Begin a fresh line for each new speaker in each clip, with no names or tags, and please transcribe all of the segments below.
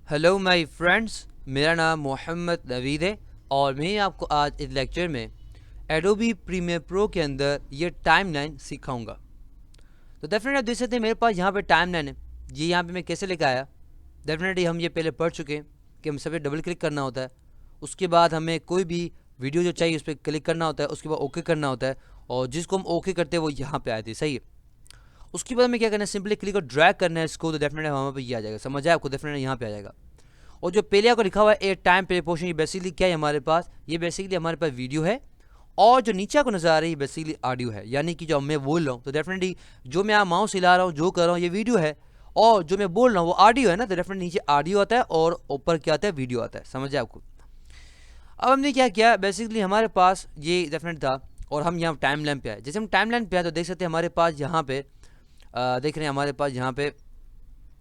Hello my friends, मेरा नाम मोहम्मद नवीद है और मैं आपको आज इस लेक्चर में एडोबी प्रीमियर प्रो के अंदर ये टाइमलाइन सिखाऊंगा। तो डेफिनेटली आप देख सकते हैं मेरे पास यहाँ पे टाइमलाइन है। ये यहाँ पे मैं कैसे लेकर आया, डेफिनेटली हम ये पहले पढ़ चुके हैं कि हम सब पे डबल क्लिक करना होता है। उसके बाद हमें कोई भी वीडियो जो चाहिए उस पर क्लिक करना होता है, उसके बाद ओके करना होता है और जिसको हम ओके करते हैं वो यहाँ पे आए थे। सही है। उसके बाद हमें क्या करना है, सिंपली क्लिक और ड्रैग करना है इसको, तो डेफिनेटली वहाँ पे ये आ जाएगा। समझ आया आपको? डेफिनेटली यहाँ पे आ जाएगा। और जो पहले आपको लिखा हुआ है ए टाइम प्ले पोर्शन, ये बेसिकली क्या है हमारे पास, ये बेसिकली हमारे पास वीडियो है और जो नीचे आपको नजर आ रही है बेसिकली ऑडियो है। यानी कि जो मैं बोल रहा हूँ तो डेफिनेटली जो मैं माउस हिला रहा हूँ, जो कर रहा हूँ, ये वीडियो है और जो मैं बोल रहा हूँ वो ऑडियो है ना। तो डेफिनेटली नीचे ऑडियो आता है और ऊपर क्या आता है, वीडियो आता है। समझ आए आपको? अब हमने क्या किया, बेसिकली हमारे पास ये डेफिनेट था और हम यहाँ टाइम लाइन पे आए। जैसे हम टाइम लाइन पे आए तो देख सकते हैं हमारे पास यहाँ पे देख रहे हैं हमारे पास यहाँ पे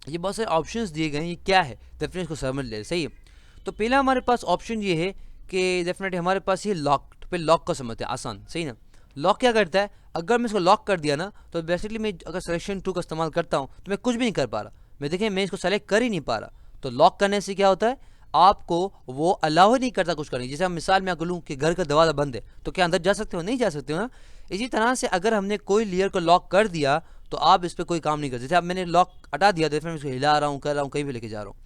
ये बहुत सारे ऑप्शंस दिए गए हैं। ये क्या है, डेफिनेटली इसको समझ ले। सही है। तो पहला हमारे पास ऑप्शन ये है कि डेफिनेटली हमारे पास ये लॉक पे, लॉक का समझते हैं आसान। सही ना। लॉक क्या करता है, अगर मैं इसको लॉक कर दिया ना तो बेसिकली मैं अगर सिलेक्शन टू का इस्तेमाल करता हूँ तो मैं कुछ भी नहीं कर पा रहा। मैं देखें मैं इसको सेलेक्ट कर ही नहीं पा रहा। तो लॉक करने से क्या होता है, आपको वो अलाउ ही नहीं करता कुछ करने। जैसे हम मिसाल में आपको लूँ कि घर का दरवाजा बंद है तो क्या अंदर जा सकते हो? नहीं जा सकते हो ना। इसी तरह से अगर हमने कोई लेयर को लॉक कर दिया तो आप इस पर कोई काम नहीं कर। जैसे अब मैंने लॉक हटा दिया तो मैं इसको हिला रहा हूँ, कर रहा हूँ, कहीं भी लेके जा रहा हूँ,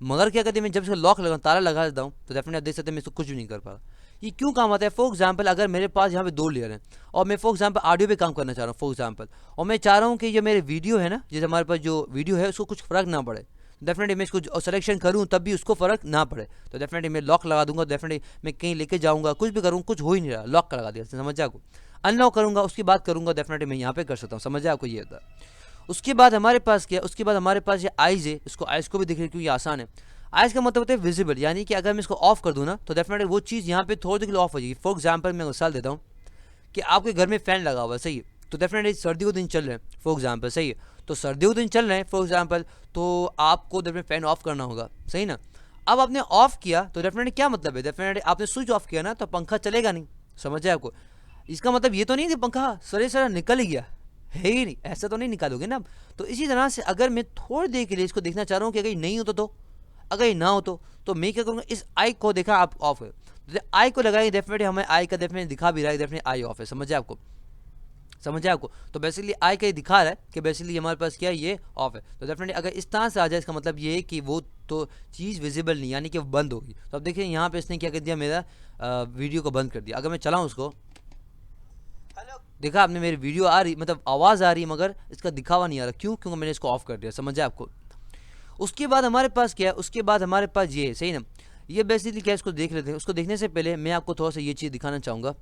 मगर क्या कहते हैं मैं जब इसको लॉक लगा, ताला लगा देता हूँ तो डेफिनेटली आप देख सकते हैं मैं इसको कुछ भी नहीं कर पा रहा। ये क्यों काम आता है? फॉर एग्जाम्पल अगर मेरे पास यहाँ पे दो लेयर हैं और मैं फॉर एग्जाम्पल ऑडियो पे काम करना चाह रहा हूँ फॉर एग्जाम्पल, और मैं चाह रहा हूँ कि ये मेरे वीडियो है ना, जैसे हमारे पास जो वीडियो है उसको कुछ फर्क ना पड़े, डेफिनेटली मैं इसको सिलेक्शन करूँ तब भी उसको फर्क ना पड़े, तो डेफिनेटली मैं लॉक लगा दूंगा। डेफिनेटली मैं कहीं लेके जाऊँगा, कुछ भी करूँ, कुछ हो ही नहीं रहा, लॉक लगा दिया। समझ आपको? अनलॉक करूँगा उसकी बात करूँगा, डेफिनेटली मैं यहाँ पे कर सकता हूँ। समझ आपको? ये होता है। उसके बाद हमारे पास क्या, उसके बाद हमारे पास ये आइज है। इसको आइज को भी देख रहे क्योंकि आसान है। आइज का मतलब होता है विजिबल, यानी कि अगर मैं इसको ऑफ कर दूँ ना तो डेफिनेटली वो चीज़ यहाँ पे थोड़ी देर के लिए ऑफ हो जाएगी। फॉर एग्जाम्पल मैं मिसाल देता हूँ कि आपके घर में फ़ैन लगा हुआ है। सही है। तो डेफिनेटली सर्दियों के दिन चल रहे हैं फॉर एग्जाम्पल। सही है। तो सर्दियों के दिन चल रहे हैं फॉर एग्जाम्पल, तो आपको डेफिनेटली फ़ैन ऑफ करना होगा। सही ना। अब आपने ऑफ किया तो डेफिनेटली क्या मतलब है, डेफिनेटली आपने स्विच ऑफ किया ना तो पंखा चलेगा नहीं। समझ है आपको? इसका मतलब ये तो नहीं कि पंखा सरे सरा निकल ही गया, है ही नहीं, ऐसा तो नहीं निकालोगे ना। तो इसी तरह से अगर मैं थोड़ी देर के लिए इसको देखना चाह रहा हूँ कि अगर ये नहीं होता तो, अगर ये ना हो तो मैं क्या करूँगा, इस आई को देखा आप ऑफ है, आई को लगाएंगे डेफिनेटली हमें आई का डेफिनेटली दिखा भी रहा है, डेफिनेटली आई ऑफ है। समझे आपको? समझ आपको? तो बेसिकली आई का ये दिखा रहा है कि बेसिकली हमारे पास क्या है, ये ऑफ है। तो डेफिनेटली अगर इस तरह से आ जाए इसका मतलब ये है कि वो तो चीज़ विजिबल नहीं, यानी कि वो बंद होगी। तो अब देखिए यहाँ पे इसने क्या कर दिया, मेरा वीडियो को बंद कर दिया। अगर मैं चलाऊँ उसको, देखा आपने मेरी वीडियो आ रही, मतलब आवाज़ आ रही है मगर इसका दिखावा नहीं आ रहा। क्यों? क्योंकि मैंने इसको ऑफ कर दिया। समझ है आपको? उसके बाद हमारे पास क्या है, उसके बाद हमारे पास ये है। सही ना। ये बेसिकली क्या, इसको देख लेते हैं। उसको देखने से पहले मैं आपको थोड़ा सा ये चीज़ दिखाना चाहूँगा।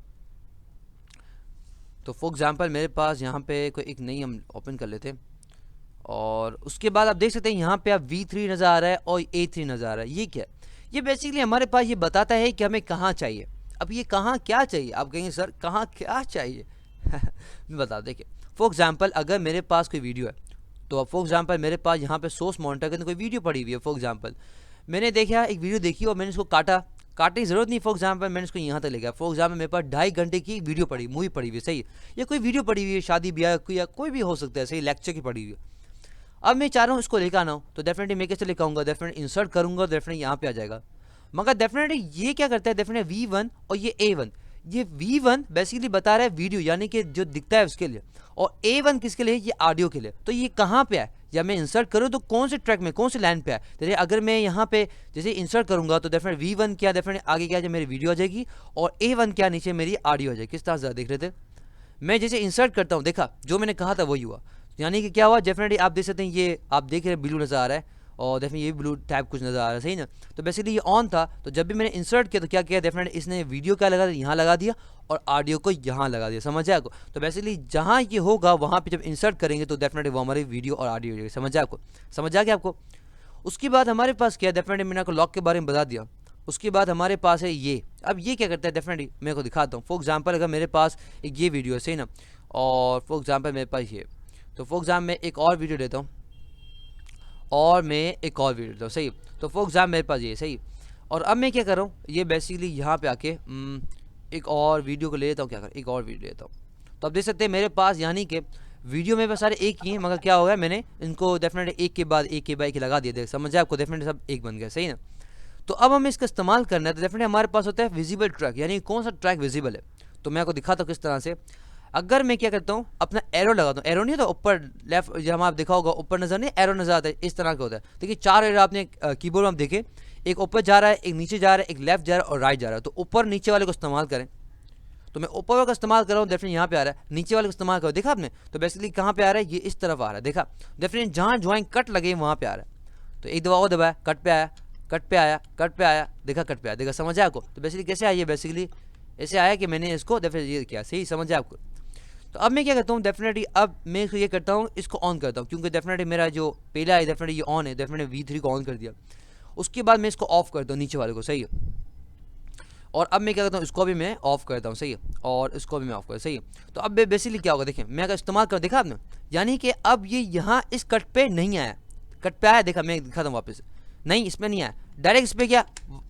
तो फॉर एग्जांपल मेरे पास यहाँ पे कोई एक नई हम ओपन कर लेते हैं और उसके बाद आप देख सकते हैं यहाँ पे आप V3 नज़र आ रहा है और A3 नज़र आ रहा है। ये क्या है? ये बेसिकली हमारे पास ये बताता है कि हमें कहाँ चाहिए। अब ये कहाँ क्या चाहिए, आप कहेंगे सर कहाँ क्या चाहिए मैं बता, देखिए फॉर एग्जांपल अगर मेरे पास कोई वीडियो है तो फॉर एग्जांपल मेरे पास यहाँ पे सोर्स मॉनिटर के अंदर कोई वीडियो पड़ी हुई है। फॉर एग्जांपल मैंने देखा एक वीडियो देखी और मैंने इसको काटा, काटने की जरूरत नहीं। फॉर एग्जांपल मैंने इसको यहाँ तक ले गया। फॉर एग्जांपल मेरे पास 2.5 घंटे की वीडियो पड़ी, मूवी पड़ी हुई है। सही है। या कोई वीडियो पड़ी हुई है, शादी ब्याह की या कोई भी हो सकता है, सही, लेक्चर की पड़ी हुई है। अब मैं चाह रहा हूँ इसको लेकर आना हो तो डेफिनेटली मैं कैसे लेकर आऊँगा, डेफिनेटली इंसर्ट करूँगा, डेफिनेटली यहाँ पे आ जाएगा। मगर डेफिनेटली ये क्या करता है, डेफिनेटली V1 और ये A1, ये V1 बेसिकली बता रहा है वीडियो यानी कि जो दिखता है उसके लिए, और A1 किसके लिए, ये ऑडियो के लिए। तो ये कहाँ पे है, या मैं इंसर्ट करूँ तो कौन से ट्रैक में, कौन से लाइन पे है। जैसे अगर मैं यहाँ पे जैसे इंसर्ट करूँगा तो डेफिनेटली V1 क्या, डेफिनेटली आगे क्या है, मेरी वीडियो आ जाएगी, और A1 क्या, नीचे मेरी ऑडियो आ जाएगी। किस तरह से देख रहे थे? मैं जैसे इंसर्ट करता हूँ, देखा जो मैंने कहा था वही हुआ। यानी कि क्या हुआ, डेफिनेटली आप देख सकते हैं, ये आप देख रहे हैं ब्लू नज़र आ रहा है और डेफिनेटली ये ब्लू टाइप कुछ नज़र आ रहा है। सही ना। तो बेसिकली ये ऑन था, तो जब भी मैंने इंसर्ट किया तो क्या किया, डेफिनेटली इसने वीडियो क्या लगा दिया, यहाँ लगा दिया, और ऑडियो को यहाँ लगा दिया। समझ आया आपको? तो बेसिकली जहाँ ये होगा वहाँ पे जब इंसर्ट करेंगे तो डेफिनेटली वो हमारी वीडियो और ऑडियो हो जाएगी। समझ आया आपको? समझ आ गया आपको? उसके बाद हमारे पास क्या, डेफिनेटली मैंने आपको लॉक के बारे में बता दिया। उसके बाद हमारे पास है ये। अब ये क्या करता है, डेफिनेटली मैं को दिखाता हूँ। फॉर एग्जांपल अगर मेरे पास एक ये वीडियो है, सही ना, और फॉर एग्जांपल मेरे पास ये, तो फॉर एग्जाम्पल मैं एक और वीडियो लेता हूँ और मैं एक और वीडियो लेता हूँ। सही। तो फॉर एग्जाम्पल मेरे पास ये, सही, और अब मैं क्या कर रहा हूँ, ये बेसिकली यहाँ पे आके एक और वीडियो को ले लेता हूँ। क्या कर, एक और वीडियो लेता हूँ। तो आप देख सकते हैं मेरे पास यानी कि वीडियो में बस सारे एक ही हैं, मगर क्या हो गया मैंने इनको डेफिनेटली एक के बाद एक लगा दिया, देख समझ आपको, डेफिनेटली सब एक बन गया, सही ना। तो अब हमें इसका इस्तेमाल करना है, तो डेफिनेटली हमारे पास होता है विजिबल ट्रैक, यानी कौन सा ट्रैक विजिबल है। तो मैं आपको दिखाता हूँ किस तरह से। अगर मैं क्या करता हूँ, अपना एरो लगाता हूँ, एरो नहीं होता ऊपर लेफ्ट, जहाँ आप देखा होगा ऊपर नजर नहीं एरो नजर आता है, इस तरह का होता है। देखिए 4 एरो आपने कीबोर्ड में आप देखे, एक ऊपर जा रहा है, एक नीचे जा रहा है, एक लेफ्ट जा रहा है और राइट जा रहा है। तो ऊपर नीचे वाले को इस्तेमाल करें, तो मैं ऊपर वाले का इस्तेमाल कर रहा हूँ, डेफिनेटली यहाँ पे आ रहा है। नीचे वाले को इस्तेमाल करो, देखा आपने, तो बेसिकली कहाँ पे आ रहा है, ये इस तरफ आ रहा है, देखा। डेफिनेटली जहाँ ज्वाइन कट लगे वहाँ पे आ रहा है। तो एक दबा वो दबाया, कट पे आया, कट पे आया, कट पे आया, देखा कट पे आया, देखा समझ आया आपको। तो बेसिकली कैसे आइए, बेसिकली ऐसे आया कि मैंने इसको डेफिनेटली ये किया, सही समझ आया आपको। तो अब मैं क्या करता हूँ, डेफिनेटली अब मैं इसको ये करता हूँ, इसको ऑन करता हूँ, क्योंकि डेफिनेटली मेरा जो पहला है डेफिनेटली ये ऑन है, डेफिनेटली V3 को ऑन कर दिया। उसके बाद मैं इसको ऑफ करता हूँ नीचे वाले को, सही है। और अब मैं क्या करता हूँ, इसको भी मैं ऑफ करता हूँ, सही है, और इसको भी मैं ऑफ करता हूँ, सही है। तो अब बेसिकली क्या होगा, देखिए मैं अगर इस्तेमाल कर, देखा आपने, यानी कि अब ये यहाँ इस कट पे नहीं आया, कट पे आया, देखा मैं दिखाता हूँ वापस, नहीं इसमें नहीं आया, डायरेक्ट इस पर क्या,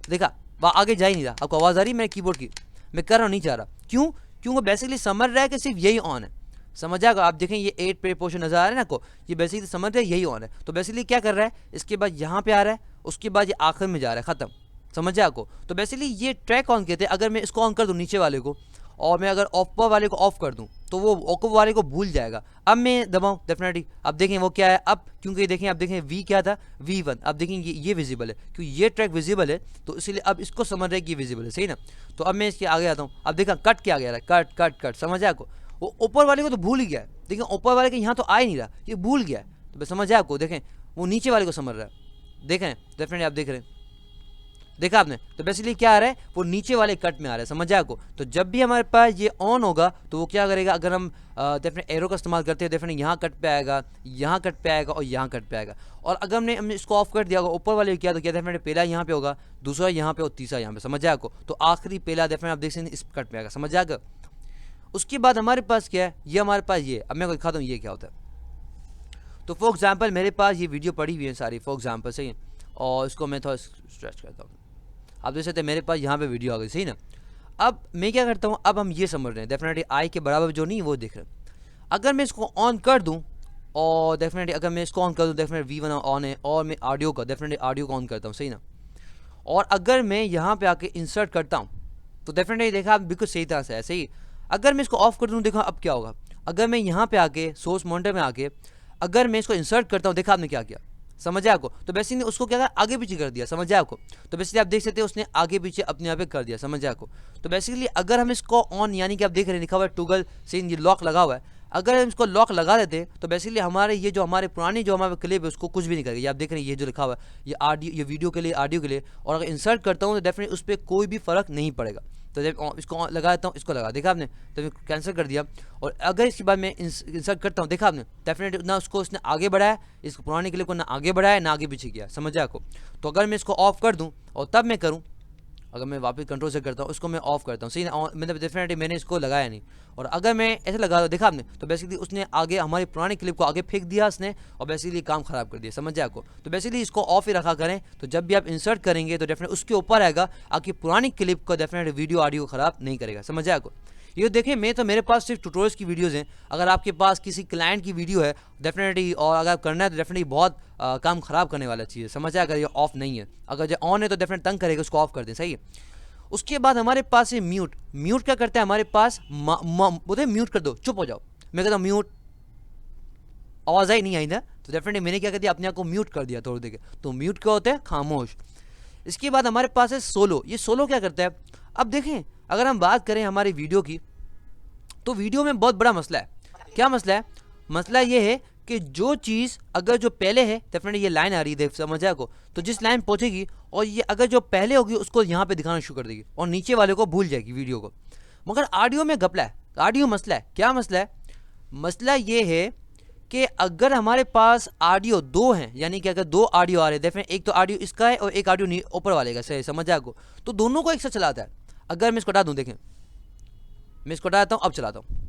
देखा वहाँ आगे जा ही नहीं रहा। आपको आवाज़ आ रही है मेरे कीबोर्ड की, मैं कर रहा हूँ नहीं जा रहा, क्यों, क्योंकि बेसिकली समझ रहा है कि सिर्फ यही ऑन है, समझ आएगा। आप देखें ये 8 पे पोर्शन नजर आ रहा है ना आपको, ये बेसिकली समझ रहा है यही ऑन है। तो बेसिकली क्या कर रहा है, इसके बाद यहाँ पे आ रहा है, उसके बाद ये आखिर में जा रहा है, खत्म, समझ आया आपको। तो बेसिकली ये ट्रैक ऑन कहते हैं। अगर मैं इसको ऑन कर दूं नीचे वाले को, और मैं अगर ऊपर वाले को ऑफ कर दूं, तो वो ऊपर वाले को भूल जाएगा। अब मैं दबाऊं, डेफिनेटली अब देखें वो क्या है, अब क्योंकि देखें, अब देखें V क्या था, V1, अब देखें ये विजिबल है, क्योंकि ये ट्रैक विजिबल है, तो इसीलिए अब इसको समझ रहे कि विजिबल है, सही ना। तो अब मैं इसके आगे आता हूँ, अब देखा कट क्या गया, कट कट कट, समझ आया आपको। वो ऊपर वाले को तो भूल ही गया है, देखिए ऊपर वाले के यहाँ तो आ ही नहीं रहा, ये भूल गया है। तो समझ आया आपको, देखें वो नीचे वाले को समझ रहा है, देखें डेफिनेटली आप देख रहे हैं, देखा आपने। तो बेसिकली क्या आ रहा है, वो नीचे वाले कट में आ रहा है, समझ आपको। तो जब भी हमारे पास ये ऑन होगा, तो वो क्या करेगा, अगर हम डेफिनेट एरो का इस्तेमाल करते हैं, डेफिनेट यहाँ कट पे आएगा, यहाँ कट पे आएगा और यहाँ कट पे आएगा। और अगर हमने इसको ऑफ कर दिया होगा, ऊपर वाले किया, तो क्या डेफिनेट पहला यहाँ पे होगा, दूसरा यहाँ पे और तीसरा यहाँ पे, समझ आपको। तो आखिरी पहला डेफिनेट आप देख सकते हैं इस कट पे आएगा, समझ आएगा। उसके बाद हमारे पास क्या है, ये हमारे पास ये, अब मैं को दिखाता हूँ ये क्या होता है। तो फॉर एग्जाम्पल मेरे पास ये वीडियो पड़ी हुई है सारी, फॉर एग्जाम्पल, सही है। और इसको मैं थोड़ा स्ट्रेच करता हूँ, आप देख सकते हैं मेरे पास यहाँ पे वीडियो आ गई, सही ना। अब मैं क्या करता हूँ, अब हम ये समझ रहे हैं, डेफिनेटली आई के बराबर जो नहीं वो देख रहे हैं। अगर मैं इसको ऑन कर दूँ, और डेफिनेटली अगर मैं इसको ऑन कर दूँ, डेफिनेटली V1 ऑन है, और मैं ऑडियो का डेफिनेटली ऑडियो को ऑन करता हूँ, सही ना। और अगर मैं यहाँ पे आके इंसर्ट करता हूँ, तो डेफिनेटली देखा आप बिल्कुल सही तरह से है, सही। अगर मैं इसको ऑफ कर दूँ, देखा अब क्या होगा, अगर मैं यहाँ पे आके सोर्स मॉनिटर में आके अगर मैं इसको इंसर्ट करता हूँ, देखा आपने क्या किया, समझ आया आपको। तो बेसिकली उसको क्या कर आगे पीछे कर दिया, समझ आया आपको। तो बेसिकली आप देख सकते हैं उसने आगे पीछे अपने आप कर दिया, समझ आया आपको। तो बेसिकली अगर हम इसको ऑन, यानी कि आप देख रहे हैं लिखा हुआ है टूगल से, ये लॉक लगा हुआ है, अगर हम इसको लॉक लगा देते तो बेसिकली हमारे ये जो हमारे पुरानी जो हमारे क्लिप है उसको कुछ भी नहीं करेगा। ये आप देख रहे हैं ये जो लिखा हुआ है, ये ऑडियो, ये वीडियो के लिए, ऑडियो के लिए। और अगर इंसर्ट करता हूँ तो डेफिनेटली उस पर कोई भी फर्क नहीं पड़ेगा। तो जब इसको लगा देता हूँ, इसको लगा, देखा आपने, तो कैंसिल कर दिया। और अगर इसके बाद मैं इंसर्ट करता हूँ, देखा आपने, डेफिनेटली ना उसको उसने आगे बढ़ाया, इसको पुराने क्लिप को ना आगे बढ़ाया ना आगे पीछे किया, समझ आया आपको। तो अगर मैं इसको ऑफ कर दूँ और तब मैं करूँ, अगर मैं वापस कंट्रोल से करता हूँ, उसको मैं ऑफ करता हूँ, सही ना, मतलब डेफिनेटली मैंने इसको लगाया नहीं। और अगर मैं ऐसे लगा दूँ, देखा आपने, तो बेसिकली उसने आगे हमारी पुरानी क्लिप को आगे फेंक दिया उसने, और बेसिकली काम खराब कर दिया, समझ जाए आपको। तो बेसिकली इसको ऑफ ही रखा करें, तो जब भी आप इंसर्ट करेंगे तो डेफिनेटली उसके ऊपर आएगा, आपकी पुरानी क्लिप को डेफिनेटली वीडियो ऑडियो खराब नहीं करेगा, समझ जाए आपको। ये देखें, मैं तो मेरे पास सिर्फ ट्यूटोरियल्स की वीडियोस हैं। अगर आपके पास किसी क्लाइंट की वीडियो है डेफिनेटली, और अगर करना है तो डेफिनेटली बहुत काम खराब करने वाला चीज़ है, समझ आए। अगर ये ऑफ नहीं है, अगर जो ऑन है तो डेफिनेट तंग करेगा, उसको ऑफ कर दें, सही है। उसके बाद हमारे पास है म्यूट। म्यूट क्या करता है हमारे पास, बोलते म्यूट कर दो, चुप हो जाओ। मैं कहता हूँ म्यूट, आवाज़ आई नहीं आई ना, तो डेफिनेटली मैंने क्या कर दिया, अपने आप को म्यूट कर दिया थोड़ी देर के। तो म्यूट क्या होता है, खामोश। इसके बाद हमारे पास है सोलो। ये सोलो क्या करता है, अब देखें अगर हम बात करें हमारी वीडियो की, तो वीडियो में बहुत बड़ा मसला है। क्या मसला है, मसला ये है कि जो चीज़ अगर जो पहले है, डेफिनेटली ये लाइन आ रही है, समझ आए को, तो जिस लाइन पहुंचेगी और ये अगर जो पहले होगी उसको यहाँ पे दिखाना शुरू कर देगी, और नीचे वाले को भूल जाएगी वीडियो को। मगर ऑडियो में घपला है, ऑडियो मसला है। क्या मसला है, मसला ये है कि अगर हमारे पास ऑडियो दो हैं, यानी कि अगर दो ऑडियो आ रहे हैं, डेफिनेटली एक तो ऑडियो इसका है और एक ऑडियो ऊपर वाले का, सही समझ आए को, तो दोनों को एक साथ चलाता है। अगर मैं इसको हटा दूँ, देखें मैं इसको हटाता हूँ, अब चलाता हूँ,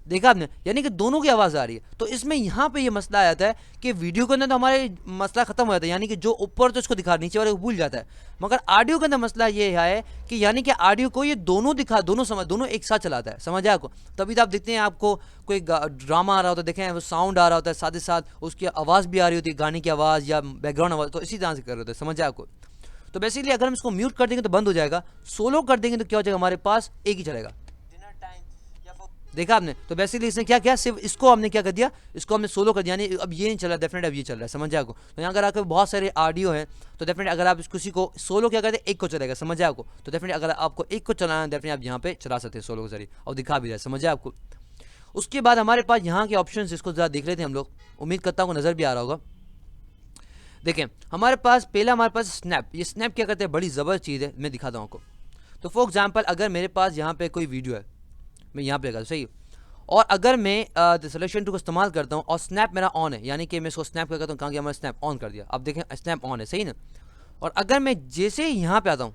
देखा आपने, यानी कि दोनों की आवाज़ आ रही है। तो इसमें यहाँ पे ये मसला आ जाता है कि वीडियो के अंदर तो हमारे मसला खत्म हो जाता है, यानी कि जो ऊपर तो उसको दिखा नीचे वाले को भूल जाता है। मगर ऑडियो के अंदर मसला ये है कि यानी कि ऑडियो को ये दोनों दिखा, दोनों समझ, दोनों एक साथ चलाता है, समझ आपको। तभी तो आप देखते हैं आपको कोई ड्रामा आ रहा होता है, देखें वो साउंड आ रहा होता है, साथ ही साथ उसकी आवाज़ भी आ रही होती है, गाने की आवाज़ या बैकग्राउंड आवाज़, तो इसी तरह से कर रहे होते हैं, समझ आपको। तो बेसिकली अगर हम इसको म्यूट कर देंगे तो बंद हो जाएगा, सोलो कर देंगे तो क्या हो जाएगा, हमारे पास एक ही चलेगा। देखा आपने, तो बेसिकली इसने क्या किया, सिर्फ इसको हमने क्या कर दिया, इसको हमने सोलो कर दिया, यानी अब ये नहीं चल रहा, डेफिनेट अब ये चल रहा है, समझ आपको। तो यहाँ अगर आपके बहुत सारे ऑडियो है तो डेफिनेट अगर आप किसी को सोलो क्या करते हैं, एक को चलेगा, समझ आपको। तो डेफिनेट अगर आपको एक को चलाना है, डेफिनेट आप यहाँ पे चला सकते हैं सोलो के जरिए, और दिखा भी रहा है, समझ आपको। उसके बाद हमारे पास यहाँ के ऑप्शन, इसको ज़रा देख लेते हैं हम लोग, उम्मीद करता हूँ नज़र भी आ रहा होगा। देखें हमारे पास पहला हमारे पास स्नैप, ये स्नैप क्या करते हैं, बड़ी ज़बरदस्त चीज़ है, मैं दिखाता हूँ आपको। तो फॉर एग्जांपल अगर मेरे पास यहाँ पे कोई वीडियो है, मैं यहाँ पे लगा सही, और अगर मैं सिलेक्शन टू को इस्तेमाल करता हूँ और स्नैप मेरा ऑन है, यानी कि मैं इसको स्नैप करता हूँ, कहाँ गया हमारा स्नैप ऑन कर दिया, अब देखें स्नैप ऑन है, सही ना। और अगर मैं जैसे ही यहाँ पे आता हूँ,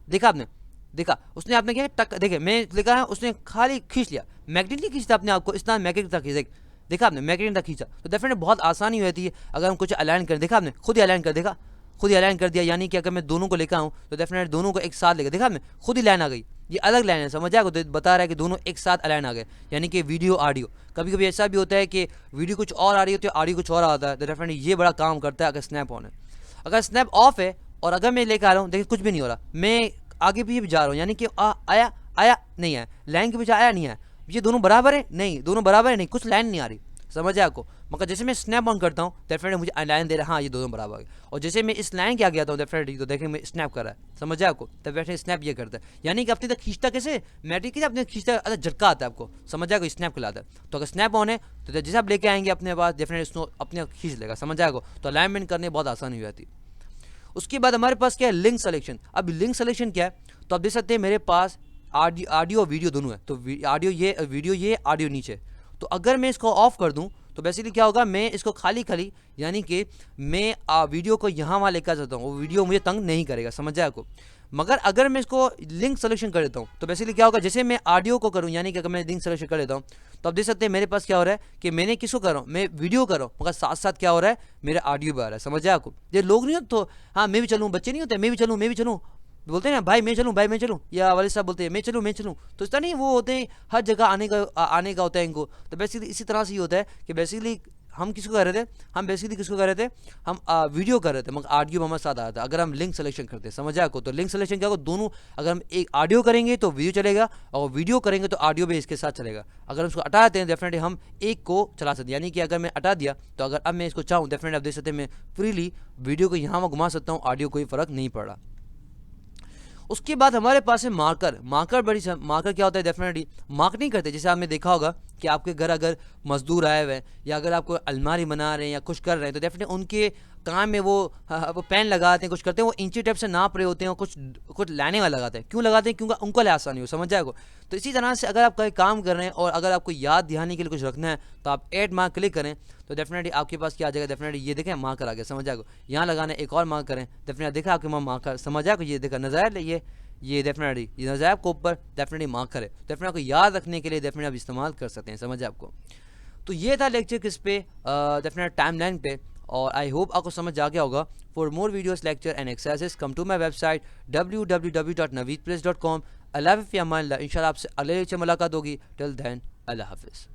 देखा आपने, देखा उसने आपने क्या टक, देखे मैं लिखा है, उसने खाली खींच लिया, मैग्नेट नहीं खींचता अपने आपको, इस तरह मैग्नेट तक खींच, देखा आपने मैग्नेट तक खींचा, तो डेफिनेटली बहुत आसानी होती है अगर हम कुछ अलाइन करें। देखा आपने खुद ही अलाइन कर, देखा खुद ही अलाइन कर दिया, यानी कि अगर मैं दोनों को लेकर आऊँ तो डेफिनेटली दोनों को एक साथ लेकर, देखा आपने खुद ही लाइन आ गई, ये अलग लाइन है, समझ आएगा, तो बता रहा है कि दोनों एक साथ अलाइन आ गए, यानी कि वीडियो ऑडियो। कभी कभी ऐसा भी होता है कि वीडियो कुछ और आ रही होती है, ऑडियो कुछ और आता है, तो डेफिनेटली ये बड़ा काम करता है अगर स्नैप ऑन है। अगर स्नैप ऑफ है और अगर मैं लेकर आ रहा हूँ, देखिए कुछ भी नहीं हो रहा, मैं आगे पीछे भी जा रहा हूँ, यानी कि आया आया नहीं आया, लाइन के पीछे आया नहीं आया, ये दोनों बराबर है नहीं, दोनों बराबर है नहीं, कुछ लाइन नहीं आ रही, समझ आया आपको। मगर जैसे मैं स्नैप ऑन करता हूँ डेफिनेटली मुझे लाइन दे रहा है, हाँ ये दोनों बराबर है। और जैसे मैं इस लाइन के आ गया था डेफिनेटली, तो देखें मैं स्नैप कर रहा है, समझ आया आपको, तो डेफिनेटली स्नैप ये करता है, यानी कि अपने तक खींचता कैसे, मैट्रिक की अपने खींचता, अलग झटका आता है आपको, समझ आएगा, स्नैप खिलाता है। तो अगर स्नैप ऑन है तो जैसे आप लेके आएंगे अपने पास, डेफिनेटली उसको अपने खींच लेगा, समझ आएगा, तो अलाइनमेंट करने बहुत आसानी हो जाती है। उसके बाद हमारे पास क्या है, लिंक सेलेक्शन। अब लिंक सेलेक्शन क्या है, तो आप देख सकते हैं मेरे पास ऑडियो और वीडियो दोनों है, तो ऑडियो ये, वीडियो ये, ऑडियो नीचे। तो अगर मैं इसको ऑफ कर दूं तो बेसिकली क्या होगा, मैं इसको खाली खाली, यानी कि मैं वीडियो को यहाँ वहाँ लेकर जाता हूँ, वो वीडियो मुझे तंग नहीं करेगा, समझ आया आपको। मगर अगर मैं इसको लिंक सेलेक्शन कर देता हूँ तो बेसिकली क्या होगा, जैसे मैं ऑडियो को करूँ, यानी कि अगर मैं लिंक सेलेक्शन कर लेता हूँ, तो आप देख सकते हैं मेरे पास क्या हो रहा है कि मैंने किसको कर रहा हूँ, मैं वीडियो कर रहा हूँ, मगर साथ साथ क्या हो रहा है, मेरा ऑडियो भी आ रहा है, समझ आया आपको। ये लोग नहीं होते तो हाँ मैं भी चलूँ, बच्चे नहीं होते मैं भी चलूँ, मैं भी चलूँ, बोलते हैं ना भाई मैं चलूँ, भाई मैं चलूँ, या वाले साहब बोलते हैं मैं चलूँ मैं चलूँ, तो इस तरह नहीं, वो होते हैं हर जगह आने का होता है इनको। तो बेसिकली इसी तरह से ही होता है कि बेसिकली हम किसको कर रहे थे, हम बेसिकली किसको कर रहे थे, हम वीडियो कर रहे थे, मगर ऑडियो हमारे साथ आया था। अगर हम लिंक सेलेक्शन करते हैं, समझ आपको, तो लिंक सेलेक्शन क्या होगा, दोनों अगर हम एक ऑडियो करेंगे तो वीडियो चलेगा, और वीडियो करेंगे तो ऑडियो भी इसके साथ चलेगा। अगर हम इसको हटा देते हैं डेफिनेटली हम एक को चला सकते हैं, यानी कि अगर मैं हटा दिया तो अगर अब मैं इसको चाहूँ डेफिनेटली आप देख सकते हैं मैं फ्रीली वीडियो को यहाँ घुमा सकता हूँ, ऑडियो कोई फ़र्क नहीं पड़ रहा। उसके बाद हमारे पास है मार्कर। मार्कर क्या होता है, डेफिनेटली मार्क नहीं करते, जैसे आपने देखा होगा कि आपके घर अगर मजदूर आए हुए हैं या अगर आपको अलमारी बना रहे हैं या कुछ कर रहे हैं, तो डेफिनेटली उनके काम में वो पेन लगाते हैं, कुछ करते हैं, वो इंची टेप से नाप रहे होते हैं, और कुछ लाने वाला लगाते हैं। क्यों लगाते हैं, क्योंकि उनको लिए आसानी हो, समझ जाएगा। तो इसी तरह से अगर आप कोई काम कर रहे हैं और अगर आपको याद दिहाने के लिए कुछ रखना है तो आप ऐड मार्क क्लिक करें, तो डेफिनेटली आपके पास क्या आ जाएगा, डेफिनेटली ये देखें मार्कर आ गया, समझ जाएगा। यहाँ लगाना एक और मार्क करें, डेफिनेटली देखा आपके वहाँ मार्कर, समझ जाएगा, ये देखा नजर ये डेफिनेटली ये नजर आपको ऊपर डेफिनेटली मार्कर है, डेफिनेटली आपको याद रखने के लिए डेफिनेटली आप इस्तेमाल कर सकते हैं, समझ आपको। तो ये था लेक्चर किस पे, डेफिनेट टाइमलाइन पे, और आई होप आपको समझ आ गया होगा। For more videos lecture and exercises come to my website www.naveedplace.com। Allah हाफ़िज़, इंशाल्लाह आपसे अगले लेक्चर मुलाकात होगी। टिल देन अल्लाह हाफ़िज़।